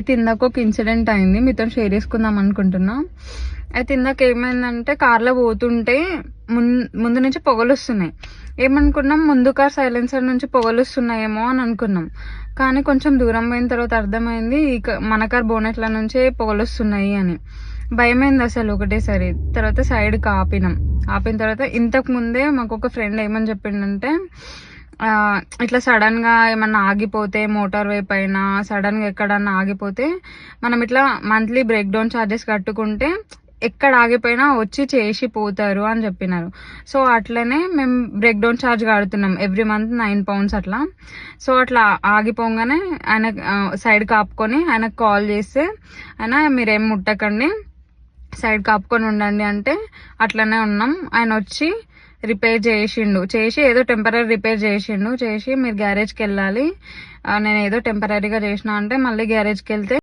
అయితే ఇందాక ఒక ఇన్సిడెంట్ అయింది, మీతో షేర్ చేసుకుందాం అనుకుంటున్నా. అయితే ఇందాక ఏమైందంటే కార్లో పోతుంటే ముందు నుంచి పొగలు వస్తున్నాయి. ఏమనుకున్నాం, ముందు కార్ సైలెన్సర్ నుంచి పొగలు వస్తున్నాయేమో అని అనుకున్నాం. కానీ కొంచెం దూరం పోయిన తర్వాత అర్థమైంది మన కార్ బోనెట్ల నుంచే పొగలు వస్తున్నాయి అని. భయమైంది అసలు ఒకటేసారి. తర్వాత సైడ్కి ఆపిన తర్వాత ఇంతకు ముందే మాకు ఒక ఫ్రెండ్ ఏమని చెప్పిండంటే, ఇట్లా సడన్ గా ఏమన్నా ఆగిపోతే మోటార్ వే పైన సడన్ గా ఎక్కడన్నా ఆగిపోతే మనం ఇట్లా మంత్లీ బ్రేక్ డౌన్ ఛార్జెస్ కట్టుకుంటే ఎక్కడ ఆగిపోయినా వచ్చి చేసి పోతారు అని చెప్పినారు. సో అట్లనే మేము బ్రేక్ డౌన్ ఛార్జ్ కడుతున్నాం ఎవ్రీ మంత్ 9 pounds అట్లా. సో అట్లా ఆగిపోగానే ఆయన సైడ్ కాపుకొని ఆయనకు కాల్ చేస్తే ఆయన మీరేం ముట్టకండి, సైడ్ కాపుకొని ఉండండి అంటే అట్లనే ఉన్నాం. ఆయన వచ్చి రిపేర్ చేసి ఏదో టెంపరీ రిపేర్ చేసి మీరు గ్యారేజ్కి వెళ్ళాలి, నేను ఏదో టెంపరీగా చేసిన అంటే మళ్ళీ గ్యారేజ్కి వెళ్తే